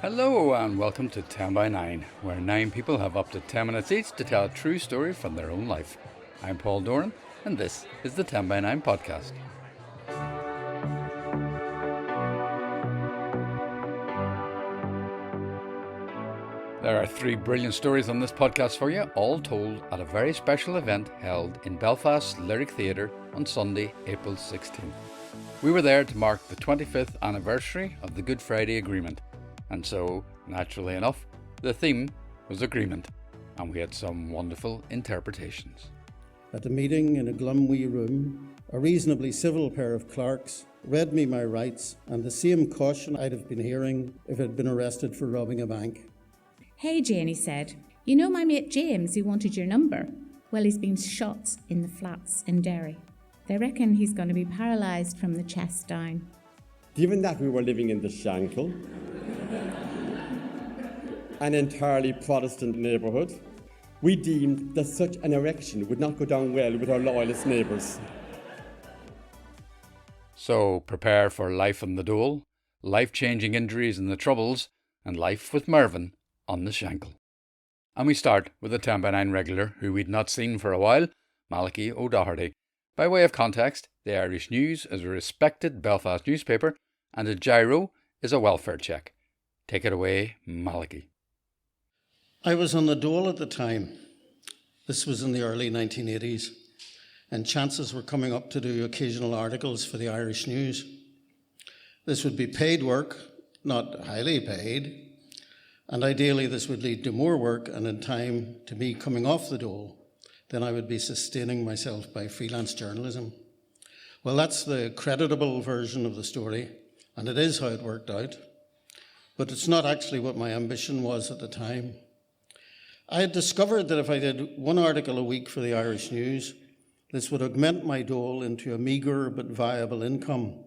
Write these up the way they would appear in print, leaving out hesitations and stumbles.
Hello and welcome to 10 by 9, where 9 people have up to 10 minutes each to tell a true story from their own life. I'm Paul Doran and this is the 10 by 9 podcast. There are 3 brilliant stories on this podcast for you, all told at a very special event held in Belfast Lyric Theatre on Sunday, April 16th. We were there to mark the 25th anniversary of the Good Friday Agreement. And so, naturally enough, the theme was agreement, and we had some wonderful interpretations. At the meeting in a glum wee room, a reasonably civil pair of clerks read me my rights and the same caution I'd have been hearing if I'd been arrested for robbing a bank. "Hey Jane," he said, "you know my mate James who wanted your number? Well, he's been shot in the flats in Derry. They reckon he's going to be paralysed from the chest down." Given that we were living in the Shankill, an entirely Protestant neighbourhood, we deemed that such an erection would not go down well with our loyalist neighbours. So prepare for life on the dole, life-changing injuries and the troubles, and life with Mervyn on the Shankill. And we start with a 10 by 9 regular who we'd not seen for a while, Malachí O'Doherty. By way of context, the Irish News is a respected Belfast newspaper, and a gyro is a welfare check. Take it away, Malachí. I was on the dole at the time. This was in the early 1980s, and chances were coming up to do occasional articles for the Irish News. This would be paid work, not highly paid, and ideally this would lead to more work and in time to me coming off the dole. Then I would be sustaining myself by freelance journalism. Well, that's the creditable version of the story, and it is how it worked out. But it's not actually what my ambition was at the time. I had discovered that if I did one article a week for the Irish News, this would augment my dole into a meagre but viable income.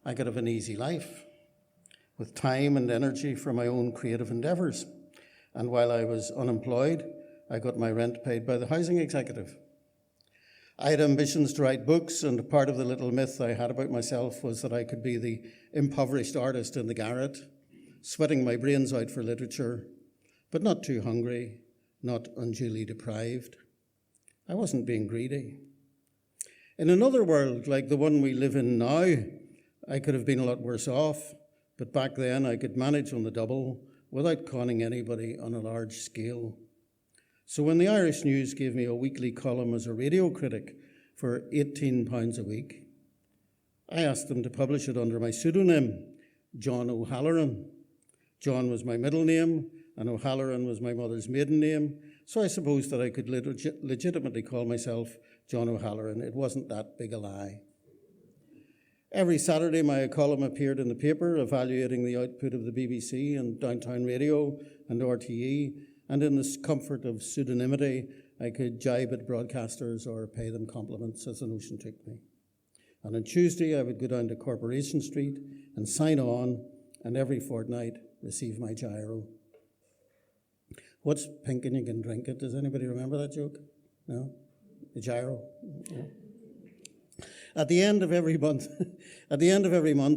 I could have an easy life, with time and energy for my own creative endeavours. And while I was unemployed, I got my rent paid by the housing executive. I had ambitions to write books, and part of the little myth I had about myself was that I could be the impoverished artist in the garret, sweating my brains out for literature, but not too hungry, not unduly deprived. I wasn't being greedy. In another world, like the one we live in now, I could have been a lot worse off, but back then I could manage on the double without conning anybody on a large scale. So when the Irish News gave me a weekly column as a radio critic for £18 a week, I asked them to publish it under my pseudonym, John O'Halloran. John was my middle name, and O'Halloran was my mother's maiden name, so I supposed that I could legitimately call myself John O'Halloran. It wasn't that big a lie. Every Saturday, my column appeared in the paper, evaluating the output of the BBC and Downtown Radio and RTE, and in the comfort of pseudonymity, I could jibe at broadcasters or pay them compliments as the notion took me. And on Tuesday, I would go down to Corporation Street and sign on, and every fortnight receive my gyro. What's pink and you can drink it? Does anybody remember that joke? No? The gyro? Yeah. At the end of every month,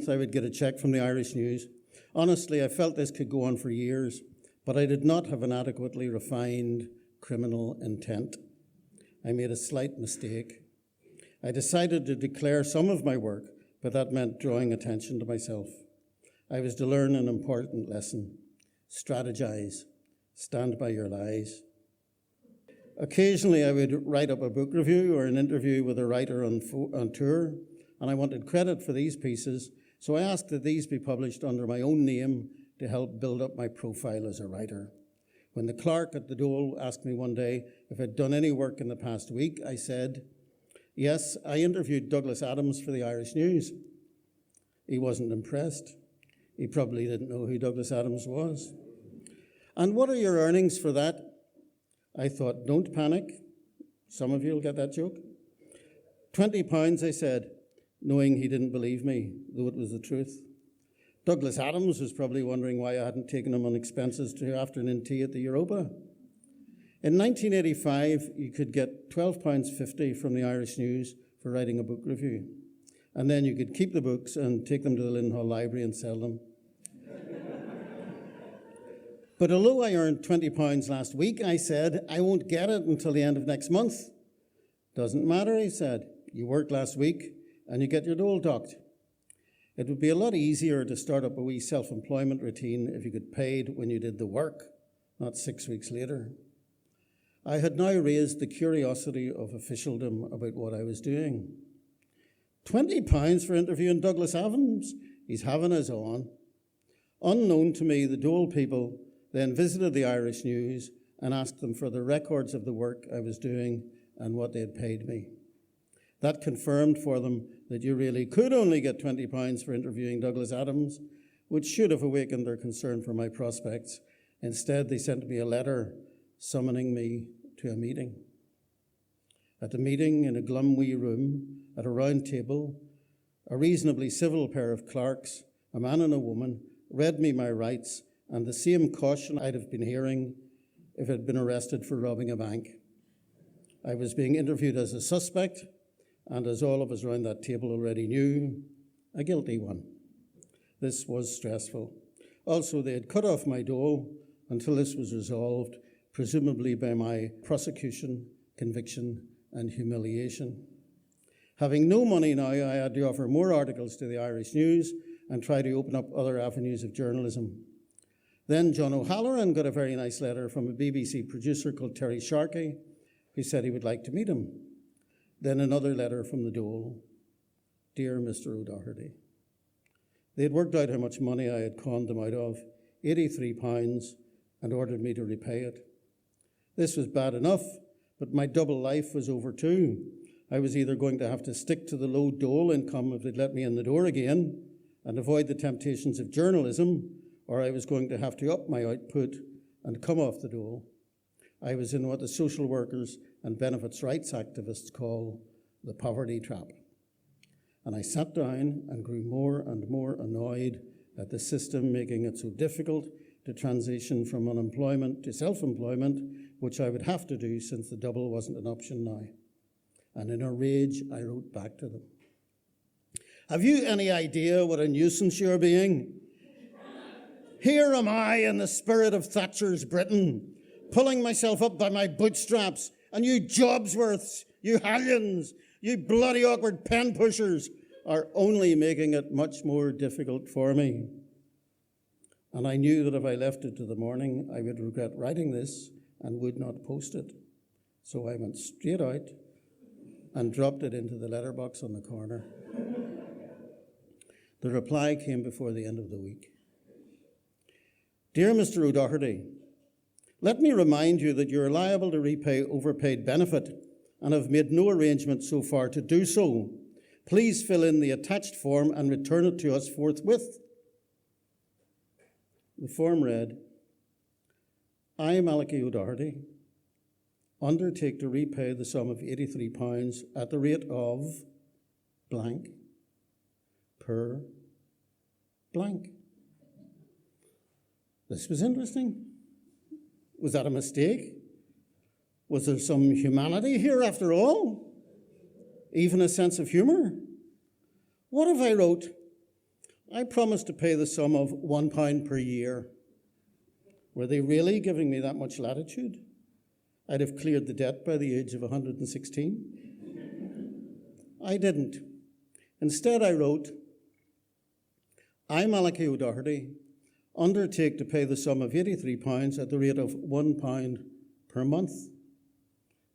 I would get a check from the Irish News. Honestly, I felt this could go on for years, but I did not have an adequately refined criminal intent. I made a slight mistake. I decided to declare some of my work, but that meant drawing attention to myself. I was to learn an important lesson: strategize, stand by your lies. Occasionally, I would write up a book review or an interview with a writer on tour, and I wanted credit for these pieces, so I asked that these be published under my own name to help build up my profile as a writer. When the clerk at the dole asked me one day if I'd done any work in the past week, I said, "Yes, I interviewed Douglas Adams for the Irish News." He wasn't impressed. He probably didn't know who Douglas Adams was. "And what are your earnings for that?" I thought, don't panic. Some of you will get that joke. £20, I said, knowing he didn't believe me, though it was the truth. Douglas Adams was probably wondering why I hadn't taken him on expenses to afternoon tea at the Europa. In 1985, you could get £12.50 from the Irish News for writing a book review. And then you could keep the books and take them to the Linhall Library and sell them. But although I earned £20 last week, I said, I won't get it until the end of next month. Doesn't matter, he said. You worked last week and you get your dole docked. It would be a lot easier to start up a wee self-employment routine if you got paid when you did the work, not 6 weeks later. I had now raised the curiosity of officialdom about what I was doing. £20 for interviewing Douglas Adams? He's having us on. Unknown to me, the dole people then visited the Irish News and asked them for the records of the work I was doing and what they had paid me. That confirmed for them that you really could only get £20 for interviewing Douglas Adams, which should have awakened their concern for my prospects. Instead, they sent me a letter summoning me to a meeting. At the meeting, in a glum wee room, at a round table, a reasonably civil pair of clerks, a man and a woman, read me my rights and the same caution I'd have been hearing if I'd been arrested for robbing a bank. I was being interviewed as a suspect, and as all of us around that table already knew, a guilty one. This was stressful. Also, they had cut off my dole until this was resolved, presumably by my prosecution, conviction, and humiliation. Having no money now, I had to offer more articles to the Irish News and try to open up other avenues of journalism. Then John O'Halloran got a very nice letter from a BBC producer called Terry Sharkey, who said he would like to meet him. Then another letter from the dole. Dear Mr. O'Doherty. They had worked out how much money I had conned them out of, £83, and ordered me to repay it. This was bad enough, but my double life was over too. I was either going to have to stick to the low dole income if they'd let me in the door again and avoid the temptations of journalism, or I was going to have to up my output and come off the dole. I was in what the social workers and benefits rights activists call the poverty trap. And I sat down and grew more and more annoyed at the system making it so difficult to transition from unemployment to self-employment, which I would have to do since the double wasn't an option now. And in a rage, I wrote back to them. Have you any idea what a nuisance you're being? Here am I in the spirit of Thatcher's Britain, pulling myself up by my bootstraps, and you Jobsworths, you Hallions, you bloody awkward pen pushers are only making it much more difficult for me. And I knew that if I left it to the morning, I would regret writing this and would not post it. So I went straight out and dropped it into the letterbox on the corner. The reply came before the end of the week. Dear Mr. O'Doherty, let me remind you that you are liable to repay overpaid benefit and have made no arrangement so far to do so. Please fill in the attached form and return it to us forthwith. The form read, I, Malachí O'Doherty, undertake to repay the sum of £83 at the rate of blank per blank. This was interesting. Was that a mistake? Was there some humanity here after all? Even a sense of humour? What if I wrote, I promise to pay the sum of £1 per year? Were they really giving me that much latitude? I'd have cleared the debt by the age of 116. I didn't. Instead, I wrote, I, Malachí O'Doherty, undertake to pay the sum of £83 at the rate of £1 per month.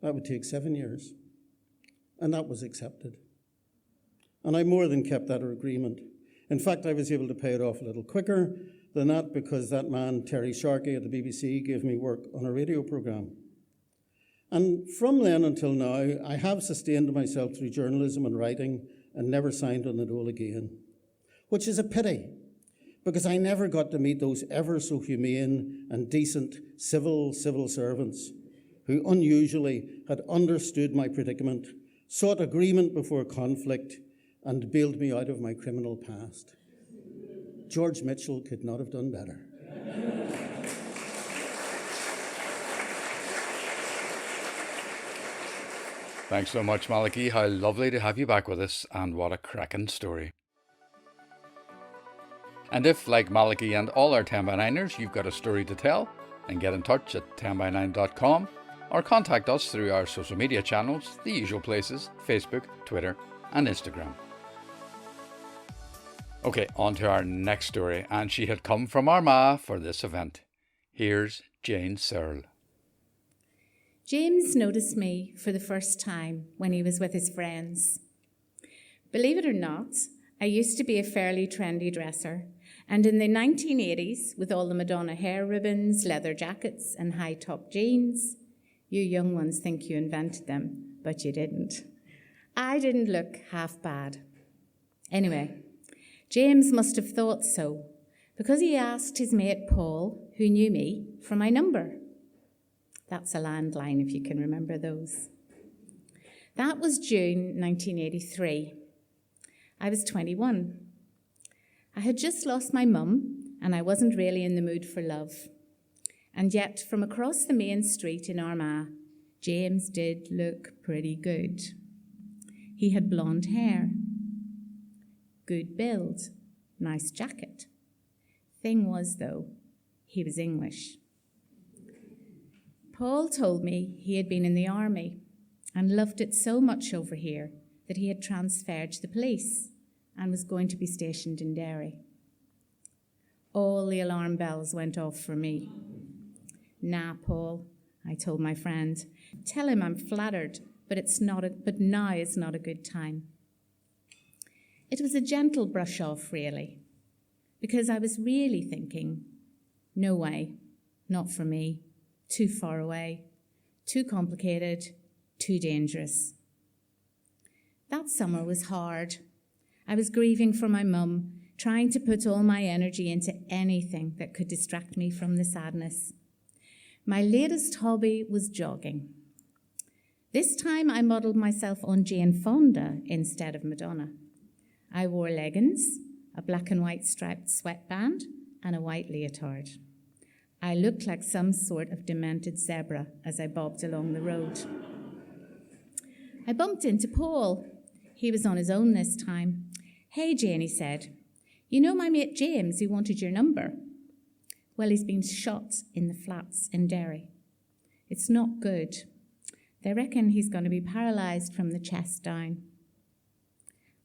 That would take 7 years. And that was accepted. And I more than kept that agreement. In fact, I was able to pay it off a little quicker than that because that man, Terry Sharkey at the BBC, gave me work on a radio programme. And from then until now, I have sustained myself through journalism and writing and never signed on the dole again, which is a pity, because I never got to meet those ever so humane and decent civil servants who unusually had understood my predicament, sought agreement before conflict, and bailed me out of my criminal past. George Mitchell could not have done better. Thanks so much, Malachí. How lovely to have you back with us, and what a cracking story. And if, like Malachí and all our 10x9ers, you've got a story to tell, then get in touch at 10by9.com or contact us through our social media channels, the usual places, Facebook, Twitter and Instagram. Okay, on to our next story, and she had come from Armagh for this event. Here's Jane Searle. James noticed me for the first time when he was with his friends. Believe it or not, I used to be a fairly trendy dresser, and in the 1980s, with all the Madonna hair ribbons, leather jackets and high-top jeans, you young ones think you invented them, but you didn't. I didn't look half bad. Anyway, James must have thought so, because he asked his mate Paul, who knew me, for my number. That's a landline, if you can remember those. That was June 1983. I was 21. I had just lost my mum, and I wasn't really in the mood for love. And yet, from across the main street in Armagh, James did look pretty good. He had blonde hair, good build, nice jacket. Thing was, though, he was English. Paul told me he had been in the army and loved it so much over here that he had transferred to the police and was going to be stationed in Derry. All the alarm bells went off for me. Nah, Paul, I told my friend. Tell him I'm flattered, but now is not a good time. It was a gentle brush off, really, because I was really thinking, no way, not for me, too far away, too complicated, too dangerous. That summer was hard. I was grieving for my mum, trying to put all my energy into anything that could distract me from the sadness. My latest hobby was jogging. This time I modelled myself on Jane Fonda instead of Madonna. I wore leggings, a black and white striped sweatband, and a white leotard. I looked like some sort of demented zebra as I bobbed along the road. I bumped into Paul. He was on his own this time. "Hey, Jane," he said. "You know my mate James who wanted your number? Well, he's been shot in the flats in Derry. It's not good. They reckon he's going to be paralysed from the chest down."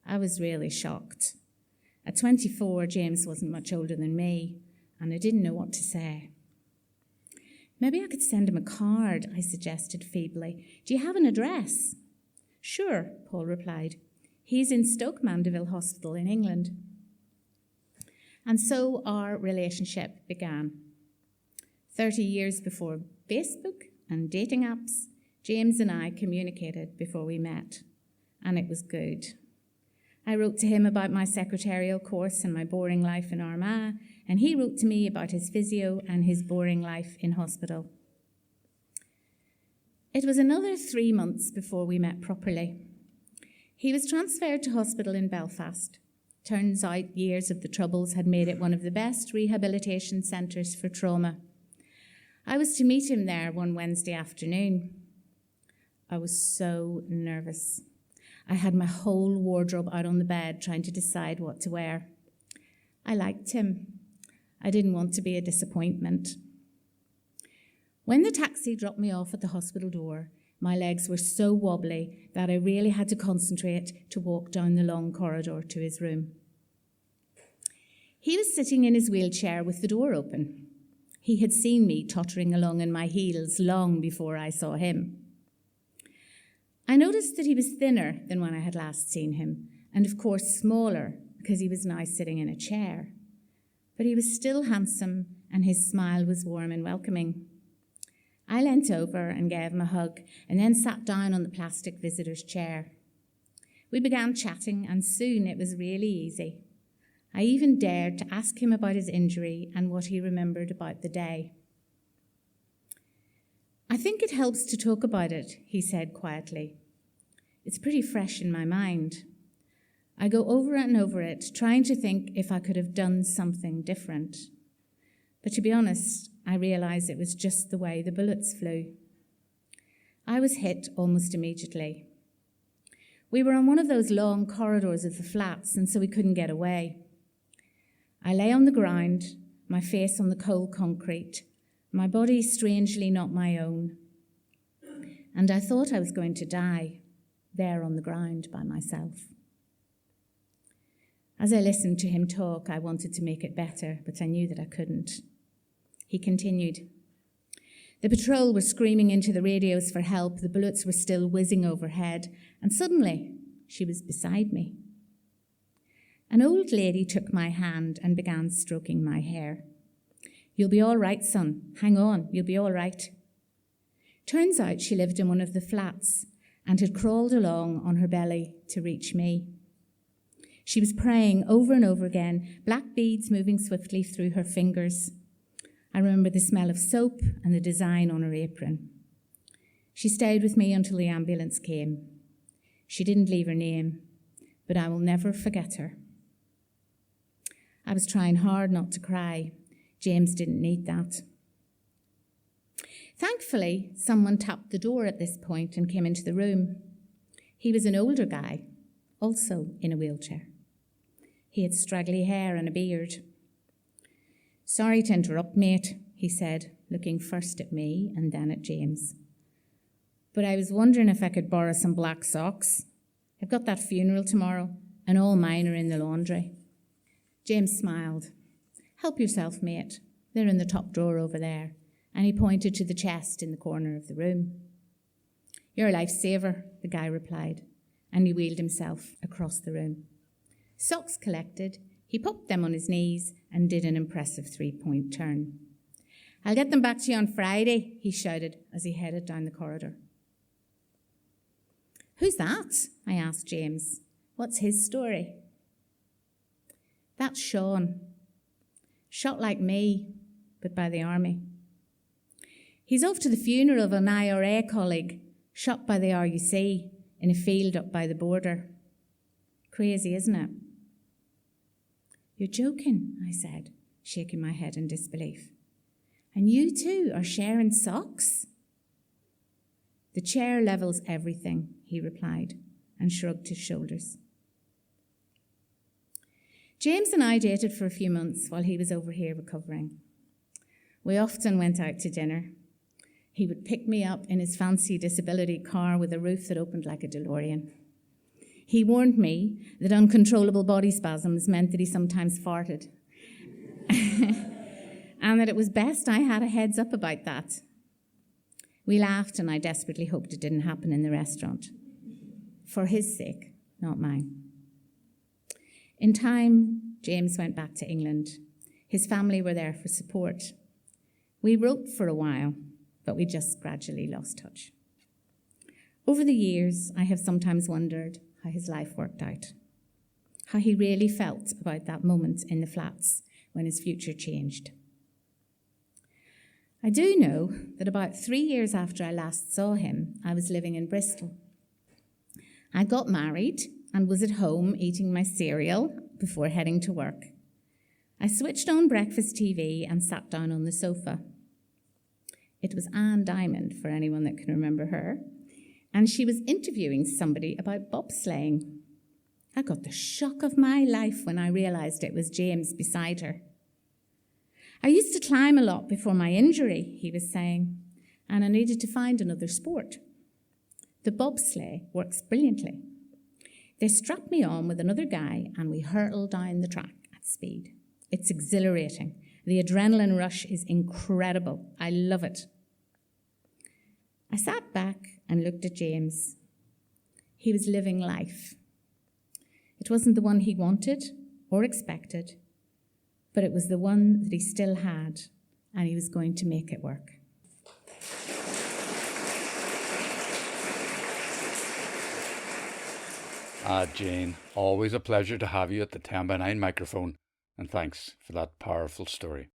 I was really shocked. At 24, James wasn't much older than me, and I didn't know what to say. "Maybe I could send him a card," I suggested feebly. "Do you have an address?" "Sure," Paul replied. "He's in Stoke Mandeville Hospital in England." And so our relationship began. 30 years before Facebook and dating apps, James and I communicated before we met, and it was good. I wrote to him about my secretarial course and my boring life in Armagh, and he wrote to me about his physio and his boring life in hospital. It was another 3 months before we met properly. He was transferred to hospital in Belfast. Turns out years of the troubles had made it one of the best rehabilitation centres for trauma. I was to meet him there one Wednesday afternoon. I was so nervous. I had my whole wardrobe out on the bed trying to decide what to wear. I liked him. I didn't want to be a disappointment. When the taxi dropped me off at the hospital door, my legs were so wobbly that I really had to concentrate to walk down the long corridor to his room. He was sitting in his wheelchair with the door open. He had seen me tottering along in my heels long before I saw him. I noticed that he was thinner than when I had last seen him, and of course smaller because he was now sitting in a chair. But he was still handsome, and his smile was warm and welcoming. I leant over and gave him a hug, and then sat down on the plastic visitor's chair. We began chatting, and soon it was really easy. I even dared to ask him about his injury and what he remembered about the day. "I think it helps to talk about it," he said quietly. "It's pretty fresh in my mind. I go over and over it, trying to think if I could have done something different. But to be honest, I realised it was just the way the bullets flew. I was hit almost immediately. We were on one of those long corridors of the flats, and so we couldn't get away. I lay on the ground, my face on the cold concrete, my body strangely not my own. And I thought I was going to die, there on the ground by myself. As I listened to him talk, I wanted to make it better, but I knew that I couldn't. He continued. The patrol were screaming into the radios for help, the bullets were still whizzing overhead, and suddenly she was beside me. An old lady took my hand and began stroking my hair. "You'll be all right, son. Hang on, you'll be all right." Turns out she lived in one of the flats and had crawled along on her belly to reach me. She was praying over and over again, black beads moving swiftly through her fingers. I remember the smell of soap and the design on her apron. She stayed with me until the ambulance came. She didn't leave her name, but I will never forget her. I was trying hard not to cry. James didn't need that. Thankfully, someone tapped the door at this point and came into the room. He was an older guy, also in a wheelchair. He had straggly hair and a beard. "Sorry to interrupt, mate," he said, looking first at me and then at James. "But I was wondering if I could borrow some black socks. I've got that funeral tomorrow, and all mine are in the laundry." James smiled. "Help yourself, mate. They're in the top drawer over there." And he pointed to the chest in the corner of the room. "You're a lifesaver," the guy replied, and he wheeled himself across the room. Socks collected, he popped them on his knees and did an impressive 3-point turn. "I'll get them back to you on Friday," he shouted as he headed down the corridor. "Who's that?" I asked James. "What's his story?" "That's Sean. Shot like me, but by the army. He's off to the funeral of an IRA colleague, shot by the RUC in a field up by the border. Crazy, isn't it?" "You're joking," I said, shaking my head in disbelief. "And you two are sharing socks?" "The chair levels everything," he replied, and shrugged his shoulders. James and I dated for a few months while he was over here recovering. We often went out to dinner. He would pick me up in his fancy disability car with a roof that opened like a DeLorean. He warned me that uncontrollable body spasms meant that he sometimes farted, and that it was best I had a heads up about that. We laughed, and I desperately hoped it didn't happen in the restaurant. For his sake, not mine. In time, James went back to England. His family were there for support. We wrote for a while, but we just gradually lost touch. Over the years, I have sometimes wondered how his life worked out, how he really felt about that moment in the flats when his future changed. I do know that about 3 years after I last saw him, I was living in Bristol. I got married and was at home eating my cereal before heading to work. I switched on breakfast TV and sat down on the sofa. It was Anne Diamond, for anyone that can remember her, and she was interviewing somebody about bobsleighing. I got the shock of my life when I realised it was James beside her. "I used to climb a lot before my injury," he was saying, "and I needed to find another sport. The bobsleigh works brilliantly. They strap me on with another guy and we hurtle down the track at speed. It's exhilarating. The adrenaline rush is incredible. I love it." I sat back and looked at James. He was living life. It wasn't the one he wanted or expected, but it was the one that he still had, and he was going to make it work. Jane, always a pleasure to have you at the 10x9 microphone, and thanks for that powerful story.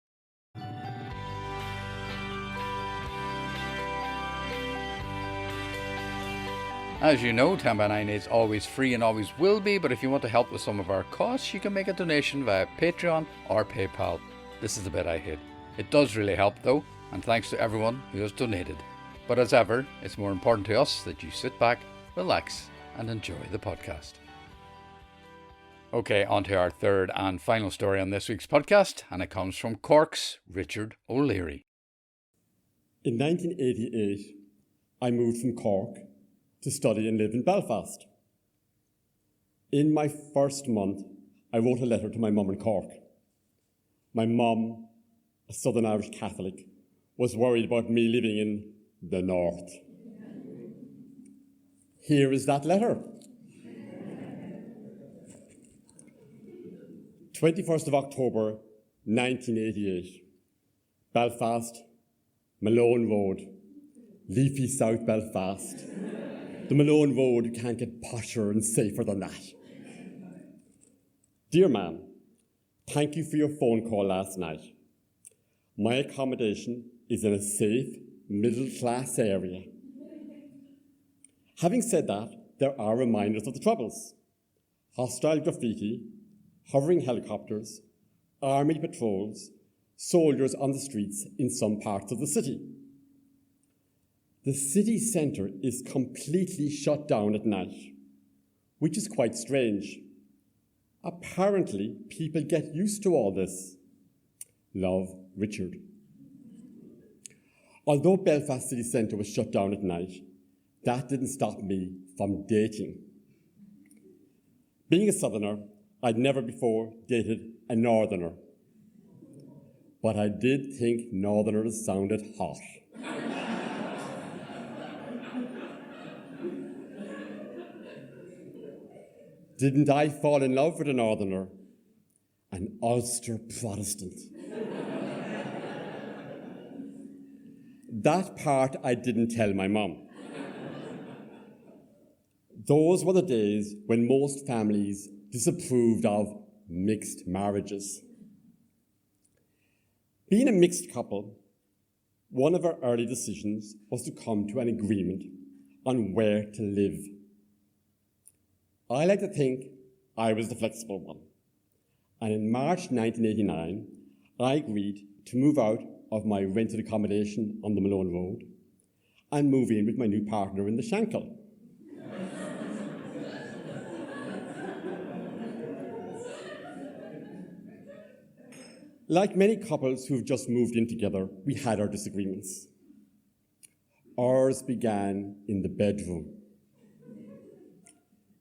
As you know, 10x9 is always free and always will be, but if you want to help with some of our costs, you can make a donation via Patreon or PayPal. This is the bit I hate. It does really help though, and thanks to everyone who has donated. But as ever, it's more important to us that you sit back, relax, and enjoy the podcast. Okay, on to our third and final story on this week's podcast, and it comes from Cork's Richard O'Leary. In 1988, I moved from Cork to study and live in Belfast. In my first month, I wrote a letter to my mum in Cork. My mum, a Southern Irish Catholic, was worried about me living in the North. Here is that letter. 21st of October, 1988. Belfast, Malone Road, leafy South Belfast. The Malone Road, you can't get posher and safer than that. Dear ma'am, thank you for your phone call last night. My accommodation is in a safe, middle-class area. Having said that, there are reminders of the troubles. Hostile graffiti, hovering helicopters, army patrols, soldiers on the streets in some parts of the city. The city centre is completely shut down at night, which is quite strange. Apparently, people get used to all this. Love, Richard. Although Belfast city centre was shut down at night, that didn't stop me from dating. Being a Southerner, I'd never before dated a Northerner. But I did think Northerners sounded hot. Didn't I fall in love with a Northerner? An Ulster Protestant. That part I didn't tell my mum. Those were the days when most families disapproved of mixed marriages. Being a mixed couple, one of our early decisions was to come to an agreement on where to live. I like to think I was the flexible one. And in March 1989, I agreed to move out of my rented accommodation on the Malone Road and move in with my new partner in the Shankill. Like many couples who've just moved in together, we had our disagreements. Ours began in the bedroom.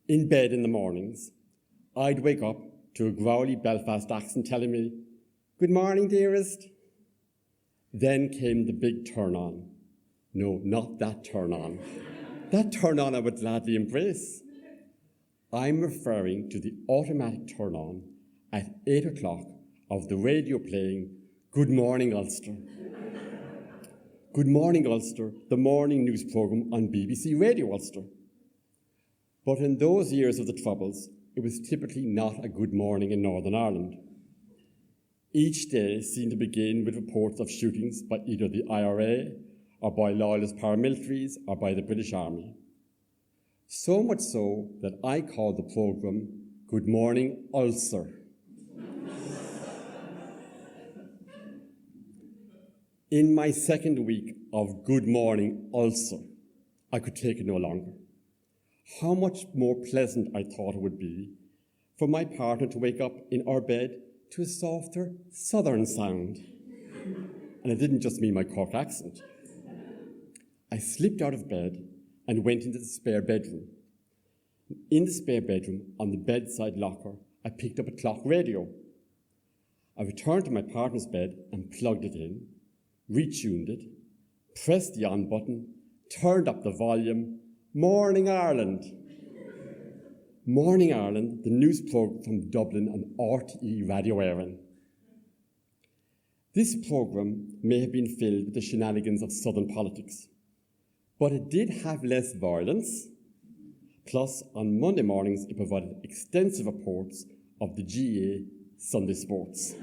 In bed in the mornings, I'd wake up to a growly Belfast accent telling me, "Good morning, dearest." Then came the big turn-on. No, not that turn-on. That turn-on I would gladly embrace. I'm referring to the automatic turn-on at 8 o'clock of the radio playing Good Morning Ulster. Good Morning Ulster, the morning news programme on BBC Radio Ulster. But in those years of the Troubles, it was typically not a good morning in Northern Ireland. Each day seemed to begin with reports of shootings by either the IRA or by loyalist paramilitaries or by the British Army. So much so that I called the programme Good Morning Ulster. In my second week of Good Morning Ulcer, I could take it no longer. How much more pleasant I thought it would be for my partner to wake up in our bed to a softer southern sound. And it didn't just mean my Cork accent. I slipped out of bed and went into the spare bedroom. In the spare bedroom, on the bedside locker, I picked up a clock radio. I returned to my partner's bed and plugged it in, retuned it, pressed the on button, turned up the volume. Morning Ireland. Morning Ireland, the news programme from Dublin on RTE Radio Éireann. This programme may have been filled with the shenanigans of Southern politics, but it did have less violence. Plus, on Monday mornings, it provided extensive reports of the GA Sunday sports.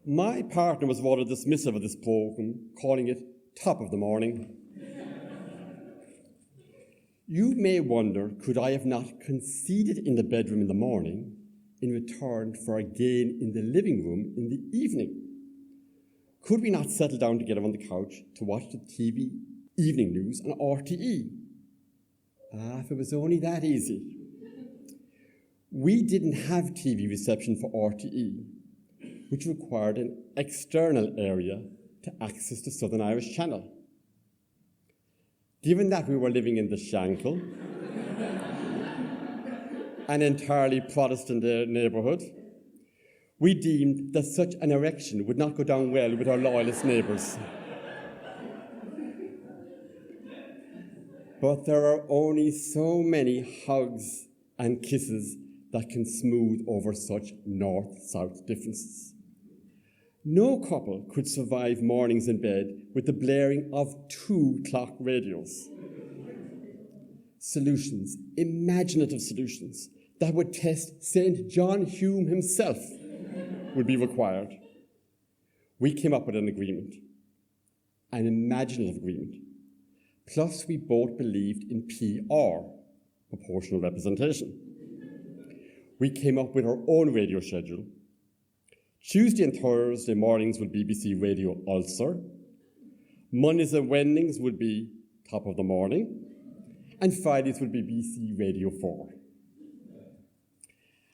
My partner was rather dismissive of this programme, calling it top of the morning. You may wonder, could I have not conceded in the bedroom in the morning in return for a gain in the living room in the evening? Could we not settle down together on the couch to watch the TV evening news on RTE? If it was only that easy. We didn't have TV reception for RTE, which required an external area to access the Southern Irish Channel. Given that we were living in the Shankill, an entirely Protestant neighbourhood, we deemed that such an erection would not go down well with our loyalist neighbours. But there are only so many hugs and kisses that can smooth over such north-south differences. No couple could survive mornings in bed with the blaring of 2 clock radios. Solutions, imaginative solutions, that would test St. John Hume himself would be required. We came up with an agreement, an imaginative agreement. Plus, we both believed in PR, proportional representation. We came up with our own radio schedule. Tuesday and Thursday mornings would BBC Radio Ulster. Mondays and Wednesdays would be Top of the Morning. And Fridays would be BBC Radio 4.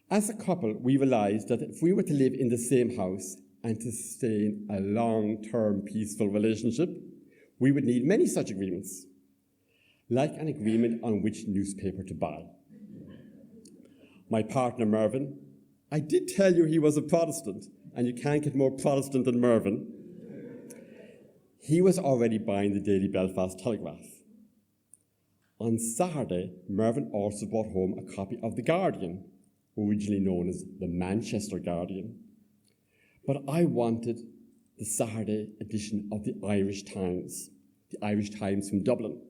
As a couple, we realised that if we were to live in the same house and to sustain a long-term peaceful relationship, we would need many such agreements, like an agreement on which newspaper to buy. My partner, Mervyn, I did tell you he was a Protestant, and you can't get more Protestant than Mervyn. He was already buying the Daily Belfast Telegraph. On Saturday, Mervyn also brought home a copy of The Guardian, originally known as the Manchester Guardian. But I wanted the Saturday edition of the Irish Times from Dublin.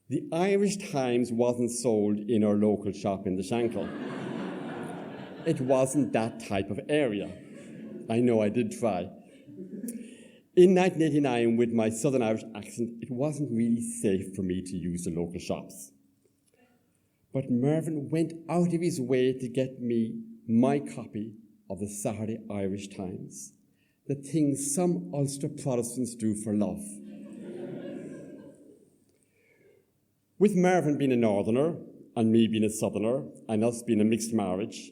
The Irish Times wasn't sold in our local shop in the Shankill. It wasn't that type of area. I know, I did try. In 1989, with my Southern Irish accent, it wasn't really safe for me to use the local shops. But Mervyn went out of his way to get me my copy of the Saturday Irish Times, the thing some Ulster Protestants do for love. With Mervyn being a northerner, and me being a southerner, and us being a mixed marriage,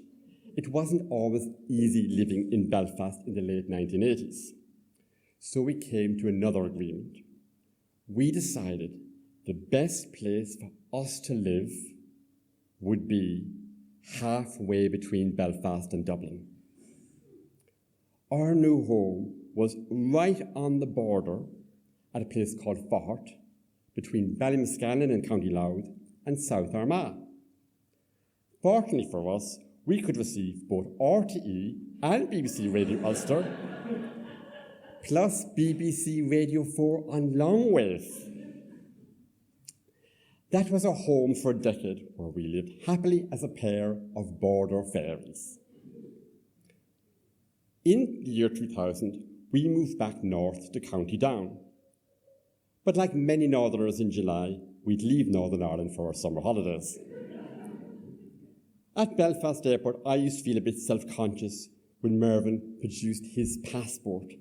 it wasn't always easy living in Belfast in the late 1980s. So we came to another agreement. We decided the best place for us to live would be halfway between Belfast and Dublin. Our new home was right on the border at a place called Fort, between Ballymascannon in County Louth and South Armagh. Fortunately for us, we could receive both RTE and BBC Radio Ulster, plus BBC Radio 4 on longwave. That was a home for a decade where we lived happily as a pair of border fairies. In the year 2000, we moved back north to County Down. But like many northerners in July, we'd leave Northern Ireland for our summer holidays. At Belfast Airport, I used to feel a bit self-conscious when Mervyn produced his passport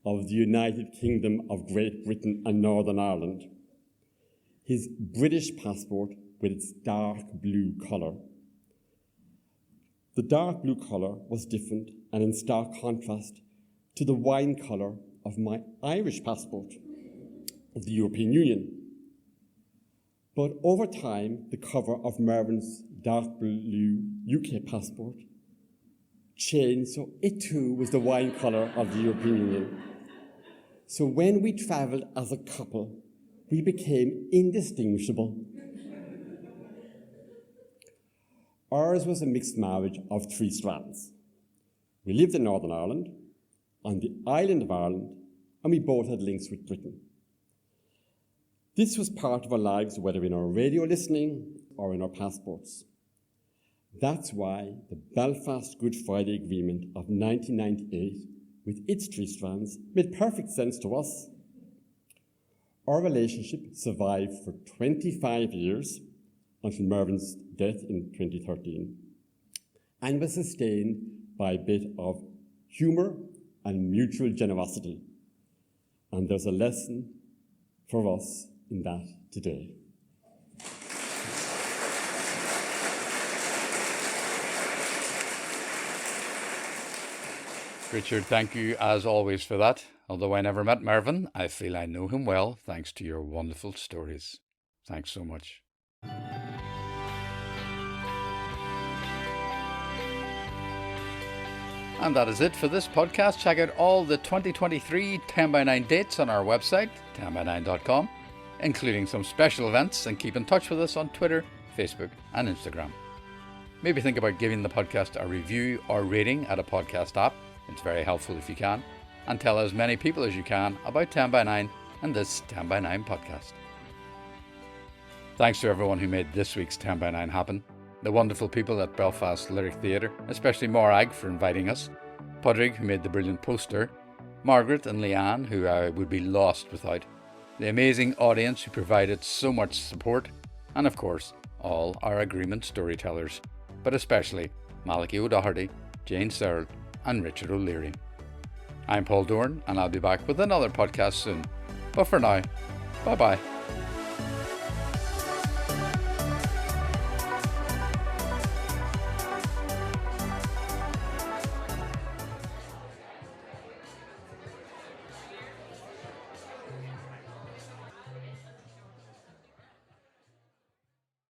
of the United Kingdom of Great Britain and Northern Ireland. His British passport with its dark blue colour. The dark blue colour was different and in stark contrast to the wine colour of my Irish passport of the European Union. But over time, the cover of Mervyn's dark blue UK passport changed, so it too was the wine colour of the European Union. So when we travelled as a couple, we became indistinguishable. Ours was a mixed marriage of 3 strands. We lived in Northern Ireland, on the island of Ireland, and we both had links with Britain. This was part of our lives, whether in our radio listening or in our passports. That's why the Belfast Good Friday Agreement of 1998, with its 3 strands, made perfect sense to us. Our relationship survived for 25 years until Mervyn's death in 2013, and was sustained by a bit of humour and mutual generosity. And there's a lesson for us in that today. Richard, thank you as always for that. Although I never met Mervyn, I feel I know him well thanks to your wonderful stories. Thanks so much. And that is it for this podcast. Check out all the 2023 10x9 dates on our website, 10by9.com, including some special events, and keep in touch with us on Twitter, Facebook and Instagram. Maybe think about giving the podcast a review or rating at a podcast app. It's very helpful if you can. And tell as many people as you can about 10x9 and this 10x9 podcast. Thanks to everyone who made this week's 10x9 happen. The wonderful people at Belfast Lyric Theatre, especially Morag for inviting us, Podrig who made the brilliant poster, Margaret and Leanne who I would be lost without, the amazing audience who provided so much support, and of course all our agreement storytellers, but especially Malachí O'Doherty, Jane Searle and Richard O'Leary. I'm Paul Dorn and I'll be back with another podcast soon. But for now, bye bye.